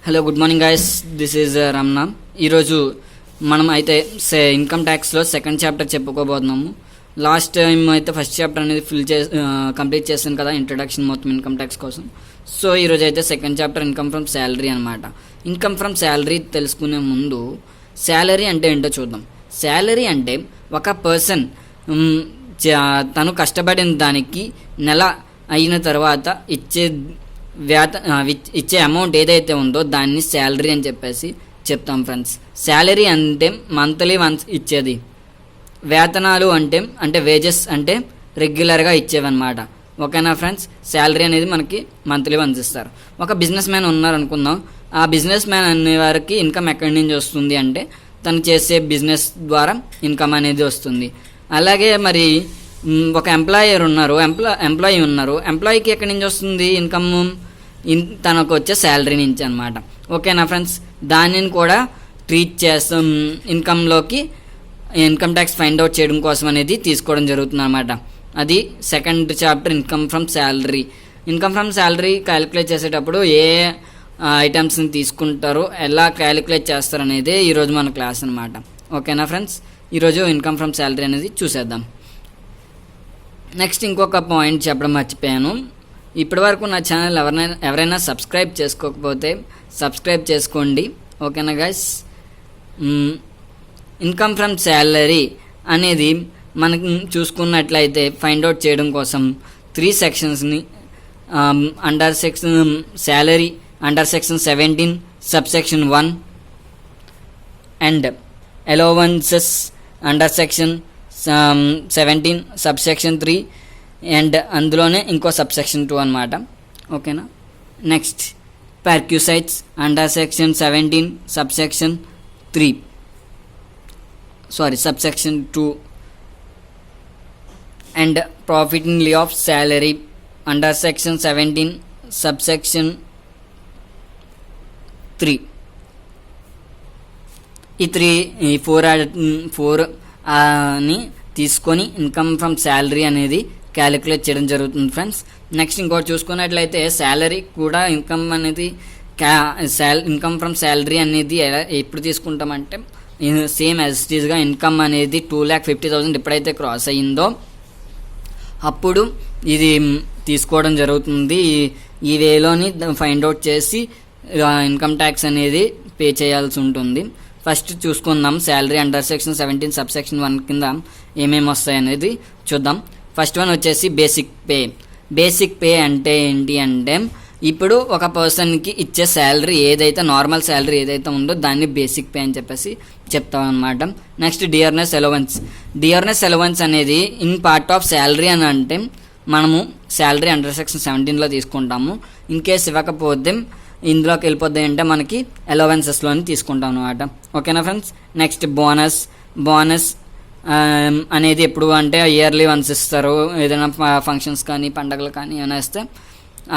Hello good morning guys, this is Ramana. ఈరోజు మనం అయితే ఇన్కమ్ ట్యాక్స్లో సెకండ్ చాప్టర్ చెప్పుకోబోతున్నాము. లాస్ట్ టైం అయితే ఫస్ట్ చాప్టర్ అనేది కంప్లీట్ చేశాను కదా, ఇంట్రడక్షన్ మొత్తం ఇన్కమ్ ట్యాక్స్ కోసం. సో ఈరోజు అయితే second chapter income from salary అనమాట. ఇన్కమ్ ఫ్రమ్ శాలరీ తెలుసుకునే ముందు శాలరీ అంటే ఏంటో చూద్దాం. శాలరీ అంటే ఒక పర్సన్ తను కష్టపడిన దానికి నెల అయిన తర్వాత ఇచ్చే అమౌంట్ ఏదైతే ఉందో దాన్ని శాలరీ అని చెప్పేసి చెప్తాం ఫ్రెండ్స్. శాలరీ అంటే మంత్లీ వన్స్ ఇచ్చేది, వేతనాలు అంటే వేజెస్ అంటే రెగ్యులర్గా ఇచ్చేవన్నమాట. ఓకేనా ఫ్రెండ్స్, శాలరీ అనేది మనకి మంత్లీ వన్స్ ఇస్తారు. ఒక బిజినెస్ మ్యాన్ ఉన్నారనుకుందాం, ఆ బిజినెస్ మ్యాన్ అనే వారికి ఇన్కమ్ ఎక్కడి నుంచి వస్తుంది అంటే తను చేసే బిజినెస్ ద్వారా ఇన్కమ్ అనేది వస్తుంది. అలాగే మరి ఒక ఎంప్లాయీ ఉన్నారు, ఎంప్లాయీకి ఎక్కడి నుంచి వస్తుంది ఇన్కమ్? తనకు వచ్చే శాలరీ నుంచి అనమాట. ఓకేనా ఫ్రెండ్స్, దానిని కూడా ట్రీట్ చేస్తాం ఇన్కమ్లోకి. ఇన్కమ్ ట్యాక్స్ ఫైండ్ అవుట్ చేయడం కోసం అనేది తీసుకోవడం జరుగుతుంది అనమాట. అది second chapter income from salary. Income from salary calculate చేసేటప్పుడు ఏ ఐటమ్స్ని తీసుకుంటారో, ఎలా క్యాలిక్యులేట్ చేస్తారు అనేది ఈరోజు మన క్లాస్ అనమాట. ఓకేనా ఫ్రెండ్స్, ఈరోజు ఇన్కమ్ ఫ్రమ్ శాలరీ అనేది చూసేద్దాం. నెక్స్ట్ ఇంకొక పాయింట్ చెప్పడం మర్చిపోయాను. ఇప్పటి వరకు నా ఛానల్ ఎవరైనా సబ్స్క్రైబ్ చేసుకోకపోతే సబ్స్క్రైబ్ చేసుకోండి. ఓకేనా గైస్, ఇన్కమ్ ఫ్రమ్ శాలరీ అనేది మనకి చూసుకున్నట్లయితే ఫైండ్ అవుట్ చేయడం కోసం 3 సెక్షన్స్ని under section salary under section 17 subsection 1 and allowances under section 17 subsection 3 and అందులోనే ఇంకో సబ్సెక్షన్ 2 అనమాట. ఓకేనా, next perquisites under section 17 subsection 2 and profit in lieu of salary under section 17 subsection 3. ఈ 4 అని తీసుకొని ఇన్కమ్ ఫ్రమ్ శాలరీ అనేది క్యాలిక్యులేట్ చేయడం జరుగుతుంది ఫ్రెండ్స్. నెక్స్ట్ ఇంకోటి చూసుకున్నట్లయితే శాలరీ కూడా ఇన్కమ్ అనేది ఇన్కమ్ ఫ్రమ్ శాలరీ అనేది ఎప్పుడు తీసుకుంటామంటే సేమ్ యాజ్ ఇట్ ఈస్గా ఇన్కమ్ అనేది 2,50,000 ఎప్పుడైతే క్రాస్ అయ్యిందో అప్పుడు ఇది తీసుకోవడం జరుగుతుంది. ఈ వేలోని ఫైండ్ అవుట్ చేసి ఇన్కమ్ ట్యాక్స్ అనేది పే చేయాల్సి ఉంటుంది. ఫస్ట్ చూసుకుందాం శాలరీ అండర్ సెక్షన్ 17 సబ్సెక్షన్ 1 కింద ఏమేమి వస్తాయి అనేది చూద్దాం. ఫస్ట్ వన్ వచ్చేసి బేసిక్ పే. బేసిక్ పే అంటే ఏంటి అంటే ఇప్పుడు ఒక పర్సన్కి ఇచ్చే శాలరీ ఏదైతే నార్మల్ శాలరీ ఏదైతే ఉందో దాన్ని బేసిక్ పే అని చెప్పేసి చెప్తాం అనమాట. Next dearness allowance. Dearness allowance అనేది ఇన్ పార్ట్ ఆఫ్ శాలరీ అని అంటే మనము శాలరీ అండర్ సెక్షన్ 17లో తీసుకుంటాము. ఇన్ కేస్ ఇవ్వకపోతే ఇందులోకి వెళ్ళిపోద్ది అంటే మనకి అలవెన్సెస్లోని తీసుకుంటాం అనమాట. ఓకేనా ఫ్రెండ్స్, నెక్స్ట్ బోనస్ అనేది ఎప్పుడు అంటే ఇయర్లీ వన్స్ ఇస్తారు. ఏదైనా ఫంక్షన్స్ కానీ పండగలు కానీ ఏమైనా ఇస్తే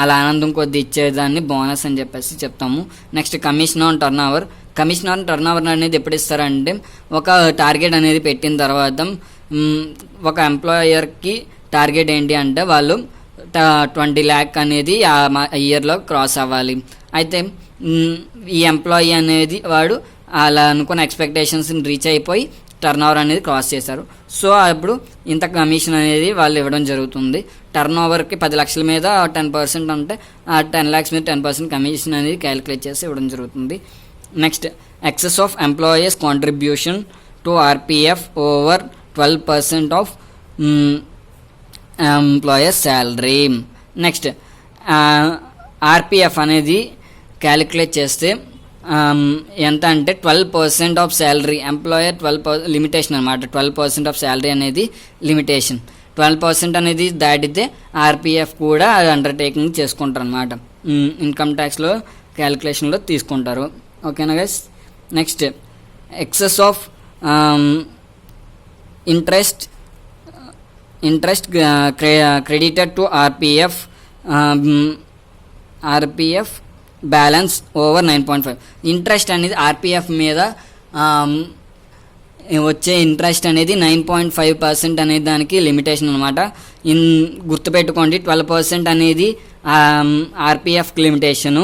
అలా ఆనందం కొద్ది ఇచ్చేదాన్ని బోనస్ అని చెప్పేసి చెప్తాము. Next commission on turn over. Commission on turn over అనేది ఎప్పుడు ఇస్తారంటే ఒక టార్గెట్ అనేది పెట్టిన తర్వాత ఒక ఎంప్లాయర్కి టార్గెట్ ఏంటి అంటే వాళ్ళు 20 lakh అనేది ఆ ఇయర్లో క్రాస్ అవ్వాలి. అయితే ఈ ఎంప్లాయీ అనేది వాడు అలా అనుకున్న ఎక్స్పెక్టేషన్స్ని రీచ్ అయిపోయి టర్న్ ఓవర్ అనేది క్రాస్ చేశారు. సో అప్పుడు ఇంత కమిషన్ అనేది వాళ్ళు ఇవ్వడం జరుగుతుంది. టర్న్ ఓవర్కి 10 లక్షల మీద 10% అంటే ఆ 10 lakhs మీద 10% కమిషన్ అనేది క్యాలిక్యులేట్ చేసి ఇవ్వడం జరుగుతుంది. Next excess of employees contribution to RPF over 12% of employers salary. Next RPF అనేది క్యాలిక్యులేట్ చేస్తే ఎంత అంటే 12% ఆఫ్ శాలరీ. ఎంప్లాయర్ 12% లిమిటేషన్ అనమాట. 12% ఆఫ్ శాలరీ అనేది లిమిటేషన్. 12% అనేది దాటితే ఆర్పిఎఫ్ కూడా అండర్టేకింగ్ చేసుకుంటారు అనమాట. ఇన్కమ్ ట్యాక్స్లో క్యాలిక్యులేషన్లో తీసుకుంటారు. ఓకేనా guys, next excess of interest credited to RPF balance over 9.5. Interest అనేది ఆర్పిఎఫ్ మీద వచ్చే ఇంట్రెస్ట్ అనేది 9.5% అనేది దానికి లిమిటేషన్ అనమాట. గుర్తుపెట్టుకోండి, 12% అనేది ఆర్పిఎఫ్ లిమిటేషను,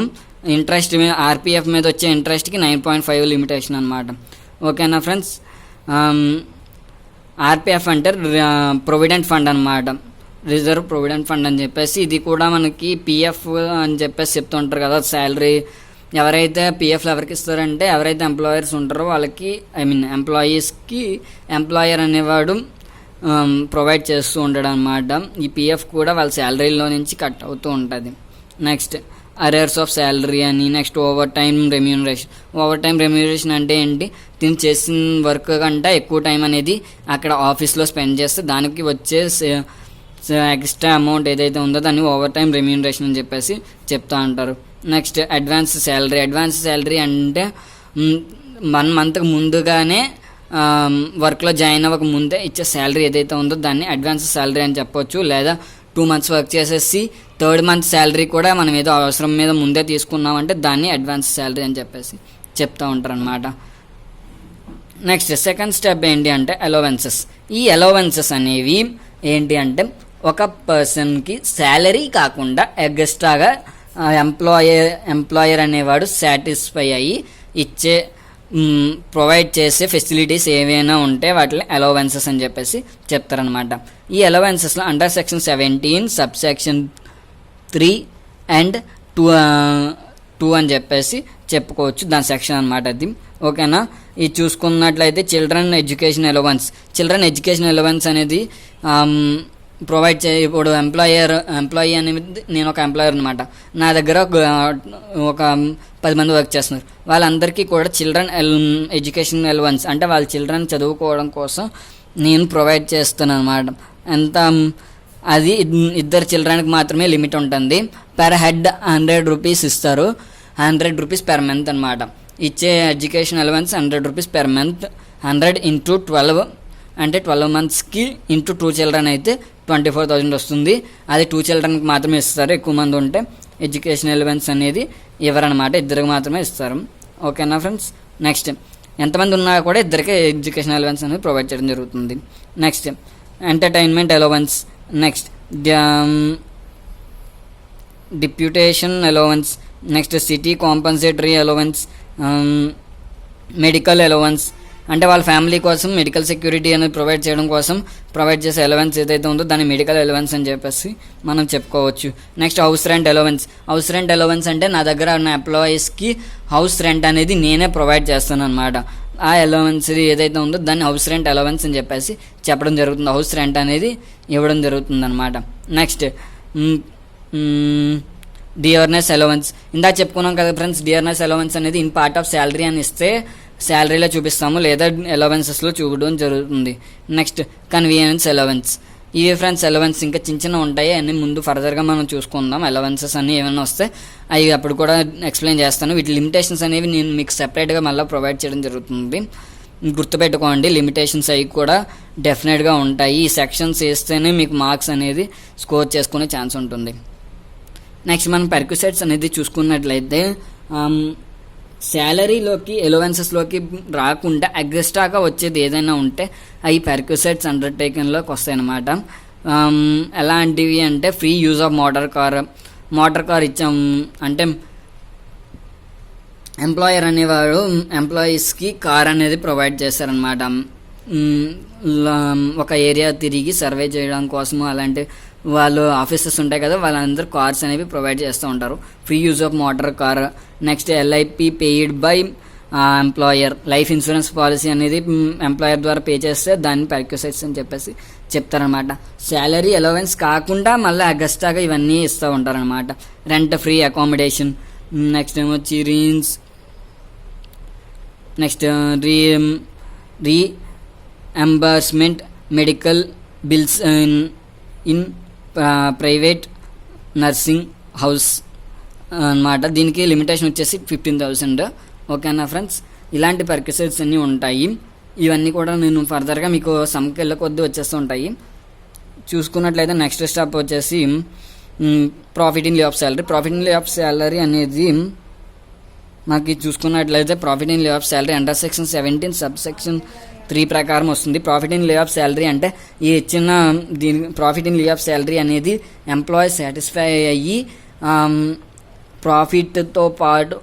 ఇంట్రెస్ట్ ఆర్పిఎఫ్ మీద వచ్చే ఇంట్రెస్ట్కి 9.5 లిమిటేషన్ అనమాట. ఓకేనా ఫ్రెండ్స్. ఆర్పిఎఫ్ అంటే ప్రొవిడెంట్ ఫండ్ అనమాట, రిజర్వ్ ప్రొవిడెంట్ ఫండ్ అని చెప్పేసి. ఇది కూడా మనకి పిఎఫ్ అని చెప్పేసి చెప్తుంటారు కదా, శాలరీ ఎవరైతే పిఎఫ్లు ఎవరికి ఇస్తారంటే ఎవరైతే ఎంప్లాయర్స్ ఉంటారో వాళ్ళకి, ఎంప్లాయీస్కి ఎంప్లాయర్ అనేవాడు ప్రొవైడ్ చేస్తూ ఉంటాడు అనమాట. ఈ పిఎఫ్ కూడా వాళ్ళ శాలరీలో నుంచి కట్ అవుతూ ఉంటుంది. నెక్స్ట్ అరియర్స్ ఆఫ్ శాలరీ అని. Next over time remuneration. Over time remuneration అంటే ఏంటి, తిని చేసిన వర్క్ కంటే ఎక్కువ టైం అనేది అక్కడ ఆఫీస్లో స్పెండ్ చేస్తే దానికి వచ్చే ఎక్స్ట్రా అమౌంట్ ఏదైతే ఉందో దాన్ని ఓవర్ టైం రెమ్యూనరేషన్ అని చెప్పేసి చెప్తా ఉంటారు. Next advance salary. Advance salary అంటే 1 మంత్కి ముందుగానే వర్క్లో జాయిన్ అవ్వక ముందే ఇచ్చే శాలరీ ఏదైతే ఉందో దాన్ని అడ్వాన్స్ శాలరీ అని చెప్పొచ్చు. లేదా 2 మంత్స్ వర్క్ చేసేసి 3rd మంత్ శాలరీ కూడా మనం ఏదో అవసరం మీద ముందే తీసుకున్నామంటే దాన్ని అడ్వాన్స్ శాలరీ అని చెప్పేసి చెప్తూ ఉంటారు అనమాట. నెక్స్ట్ సెకండ్ స్టెప్ ఏంటి అంటే అలవెన్సెస్. ఈ అలవెన్సెస్ అనేవి ఏంటి అంటే ఒక పర్సన్కి శాలరీ కాకుండా ఎక్స్ట్రాగా ఎంప్లాయర్ అనేవాడు సాటిస్ఫై అయ్యి ఇచ్చే ప్రొవైడ్ చేసే ఫెసిలిటీస్ ఏవైనా ఉంటే వాటిని అలవెన్సెస్ అని చెప్పేసి చెప్తారనమాట. ఈ అలవెన్సెస్లో under section 17 sub section 3 and 2 అని చెప్పేసి చెప్పుకోవచ్చు, దాని సెక్షన్ అనమాట అది. ఓకేనా. ఇది చూసుకున్నట్లయితే చిల్డ్రన్ ఎడ్యుకేషన్ అలవెన్స్ అనేది ప్రొవైడ్ ఇప్పుడు ఎంప్లాయీ అనేది, నేను ఒక ఎంప్లాయర్ అనమాట, నా దగ్గర ఒక 10 మంది వర్క్ చేస్తున్నారు. వాళ్ళందరికీ కూడా చిల్డ్రన్ ఎడ్యుకేషన్ అలవెన్స్ అంటే వాళ్ళ చిల్డ్రన్ చదువుకోవడం కోసం నేను ప్రొవైడ్ చేస్తాను అనమాట. ఎంత అది 2 చిల్డ్రన్కి మాత్రమే లిమిట్ ఉంటుంది. పర్ హెడ్ 100 రూపీస్ ఇస్తారు. 100 రూపీస్ పెర్ మంత్ అనమాట. ఇచ్చే education allowance 100 rupees per month. 100 into 12 అంటే 12 మంత్స్కి ఇంటూ 2 చిల్డ్రన్ అయితే 24,000 వస్తుంది. అది 2 చిల్డ్రన్కి మాత్రమే ఇస్తారు. ఎక్కువ మంది ఉంటే ఎడ్యుకేషన్ అలవెన్స్ అనేది ఇవ్వరనమాట, 2కి మాత్రమే ఇస్తారు. ఓకేనా ఫ్రెండ్స్. నెక్స్ట్ ఎంతమంది ఉన్నా కూడా 2కే ఎడ్యుకేషన్ అలవెన్స్ అనేది ప్రొవైడ్ చేయడం జరుగుతుంది. Next entertainment allowance. Next deputation allowance. Next city compensatory allowance. Medical allowance అంటే వాళ్ళ ఫ్యామిలీ కోసం మెడికల్ సెక్యూరిటీ అనేది ప్రొవైడ్ చేయడం కోసం ప్రొవైడ్ చేసే అలవెన్స్ ఏదైతే ఉందో దాన్ని మెడికల్ అలవెన్స్ అని చెప్పేసి మనం చెప్పుకోవచ్చు. నెక్స్ట్ హౌస్ రెంట్ అలవెన్స్ అంటే నా దగ్గర ఉన్న ఎంప్లాయీస్కి హౌస్ రెంట్ అనేది నేనే ప్రొవైడ్ చేస్తాను అనమాట. ఆ అలవెన్స్ ఏదైతే ఉందో దాన్ని హౌస్ రెంట్ అలవెన్స్ అని చెప్పేసి చెప్పడం జరుగుతుంది. హౌస్ రెంట్ అనేది ఇవ్వడం జరుగుతుంది అనమాట. Next dearness allowance. ఇందాక చెప్పుకున్నాం కదా ఫ్రెండ్స్, డియర్నెస్ అలవెన్స్ అనేది ఇన్ పార్ట్ ఆఫ్ శాలరీ అని ఇస్తే శాలరీలో చూపిస్తాము, లేదా అలవెన్సెస్లో చూపడం జరుగుతుంది. Next convenience allowance. ఇవి ఫ్రెండ్స్ అలవెన్స్ ఇంకా చిన్న ఉంటాయి, అన్నీ ముందు ఫర్దర్గా మనం చూసుకుందాం. అలవెన్సెస్ అన్నీ ఏమైనా వస్తే అవి అప్పుడు కూడా ఎక్స్ప్లెయిన్ చేస్తాను. వీటి లిమిటేషన్స్ అనేవి నేను మీకు సెపరేట్గా మళ్ళీ ప్రొవైడ్ చేయడం జరుగుతుంది. గుర్తుపెట్టుకోండి, లిమిటేషన్స్ అవి కూడా డెఫినెట్గా ఉంటాయి. ఈ సెక్షన్స్ వేస్తేనే మీకు మార్క్స్ అనేది స్కోర్ చేసుకునే ఛాన్స్ ఉంటుంది. నెక్స్ట్ మనం పెర్క్విసైట్స్ అనేది చూసుకున్నట్లయితే శాలరీలోకి అలవెన్సెస్లోకి రాకుండా ఎక్స్ట్రాగా వచ్చేది ఏదైనా ఉంటే అవి పెర్క్విసైట్స్ అండర్టేకింగ్లోకి వస్తాయి అన్నమాట. ఎలాంటివి అంటే free use of motor car ఇచ్చాం అంటే ఎంప్లాయర్ అనేవాడు ఎంప్లాయీస్కి కార్ అనేది ప్రొవైడ్ చేస్తారనమాట. ఒక ఏరియా తిరిగి సర్వే చేయడం కోసము, అలాంటి వాళ్ళు ఆఫీసెస్ ఉంటాయి కదా, వాళ్ళందరూ కార్స్ అనేవి ప్రొవైడ్ చేస్తూ ఉంటారు. Free use of motor car. Next LIP paid by employer. Life insurance policy అనేది ఎంప్లాయర్ ద్వారా పే చేస్తే దాన్ని పెర్క్విసైట్స్ అని చెప్పేసి చెప్తారనమాట. శాలరీ అలవెన్స్ కాకుండా మళ్ళీ ఎక్స్ట్రాగా ఇవన్నీ ఇస్తూ ఉంటారనమాట. Rent free accommodation. నెక్స్ట్ ఏమొచ్చి next reimbursement medical bills in private nursing house అన్నమాట. దీనికి లిమిటేషన్ వచ్చేసి 15,000. ఓకేనా ఫ్రెండ్స్. ఇలాంటి పెర్క్విసైట్స్ అన్నీ ఉంటాయి. ఇవన్నీ కూడా నేను ఫర్దర్గా మీకు సంఖ్యల కొద్దీ వచ్చేస్తూ ఉంటాయి. చూసుకున్నట్లయితే నెక్స్ట్ స్టెప్ వచ్చేసి profit in lieu of salary అనేది మనకి చూసుకున్నట్లయితే profit in lieu of salary under section 17 sub section 3 ప్రకారం వస్తుంది. Profit in lieu of salary అంటే ఈ ఇచ్చిన దీని profit in lieu of salary అనేది ఎంప్లాయీ సాటిస్ఫై అయ్యి ప్రాఫిట్తో పాటు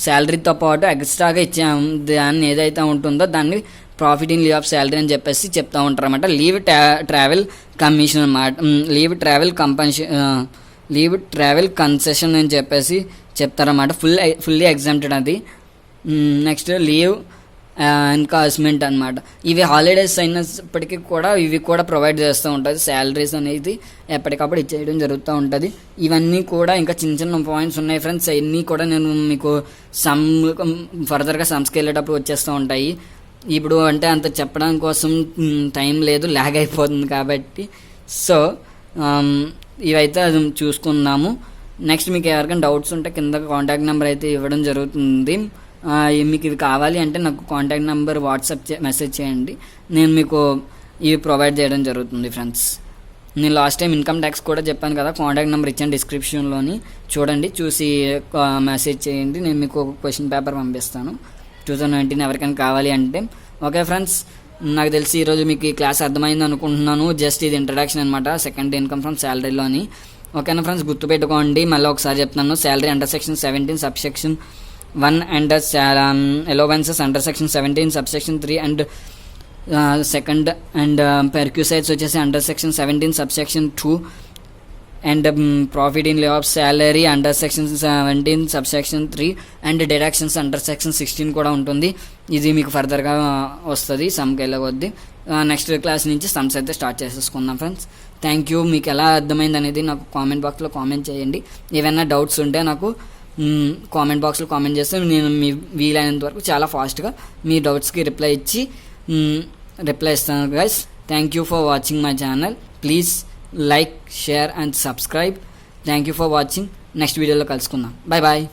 శాలరీతో పాటు ఎక్స్ట్రాగా ఇచ్చే దాన్ని ఏదైతే ఉంటుందో దాన్ని profit in lieu of salary అని చెప్పేసి చెప్తూ ఉంటారు అనమాట. ట్రావెల్ కమిషన్ అనమాట. లీవ్ ట్రావెల్ కన్సెషన్ అని చెప్పేసి చెప్తారన్నమాట. ఫుల్లీ ఎగ్జామ్టెడ్ అది. నెక్స్ట్ లీవ్ ఎన్కాస్మెంట్ అనమాట. ఇవి హాలిడేస్ అయినప్పటికీ కూడా ఇవి కూడా ప్రొవైడ్ చేస్తూ ఉంటుంది. శాలరీస్ అనేది ఎప్పటికప్పుడు ఇచ్చేయడం జరుగుతూ ఉంటుంది. ఇవన్నీ కూడా ఇంకా చిన్న చిన్న పాయింట్స్ ఉన్నాయి ఫ్రెండ్స్. ఇవన్నీ కూడా నేను మీకు ఫర్దర్గా సమ్స్కి వెళ్ళేటప్పుడు వచ్చేస్తూ ఉంటాయి. ఇప్పుడు అంటే అంత చెప్పడం కోసం టైం లేదు, ల్యాగ్ అయిపోతుంది కాబట్టి. సో ఇవైతే అది చూసుకుందాము. నెక్స్ట్ మీకు ఎవరికైనా డౌట్స్ ఉంటే కింద కాంటాక్ట్ నెంబర్ అయితే ఇవ్వడం జరుగుతుంది. మీకు ఇవి కావాలి అంటే నాకు కాంటాక్ట్ నెంబర్ వాట్సాప్ మెసేజ్ చేయండి, నేను మీకు ఇవి ప్రొవైడ్ చేయడం జరుగుతుంది ఫ్రెండ్స్. నేను లాస్ట్ టైం ఇన్కమ్ ట్యాక్స్ కూడా చెప్పాను కదా, కాంటాక్ట్ నెంబర్ ఇచ్చాను డిస్క్రిప్షన్లోని, చూడండి, చూసి మెసేజ్ చేయండి. నేను మీకు ఒక క్వశ్చన్ పేపర్ పంపిస్తాను 2019 ఎవరికైనా కావాలి అంటే. ఓకే ఫ్రెండ్స్, నాకు తెలిసి ఈరోజు మీకు ఈ క్లాస్ అర్థమైంది అనుకుంటున్నాను. జస్ట్ ఇది ఇంట్రడక్షన్ అనమాట, సెకండ్ ఇన్కమ్ ఫ్రమ్ శాలరీలోని. ఓకేనా ఫ్రెండ్స్, గుర్తుపెట్టుకోండి. మళ్ళీ ఒకసారి చెప్తున్నాను. Salary under section 17 subsection 1 and allowances under section 17 subsection 3 and second and perquisites వచ్చేసి under section 17 subsection 2 and profit in lieu of salary under section 17 subsection 3 and deductions under section 16 కూడా ఉంటుంది. ఇది మీకు ఫర్దర్గా వస్తుంది సమ్కి వెళ్ళవద్ది. నెక్స్ట్ క్లాస్ నుంచి సమ్స్ అయితే స్టార్ట్ చేసేసుకుందాం ఫ్రెండ్స్. Thank you. మీకు ఎలా అర్థమైంది అనేది నాకు కామెంట్ బాక్స్లో కామెంట్ చేయండి. ఏమైనా డౌట్స్ ఉంటే నాకు కామెంట్ బాక్స్లో కామెంట్ చేస్తే నేను మీ వీలైనంత వరకు చాలా ఫాస్ట్గా మీ డౌట్స్కి రిప్లై ఇస్తాను guys. Thank you for watching my channel. Please like, share and subscribe. Thank you for watching. Next వీడియోలో కలుసుకుందాం. Bye bye.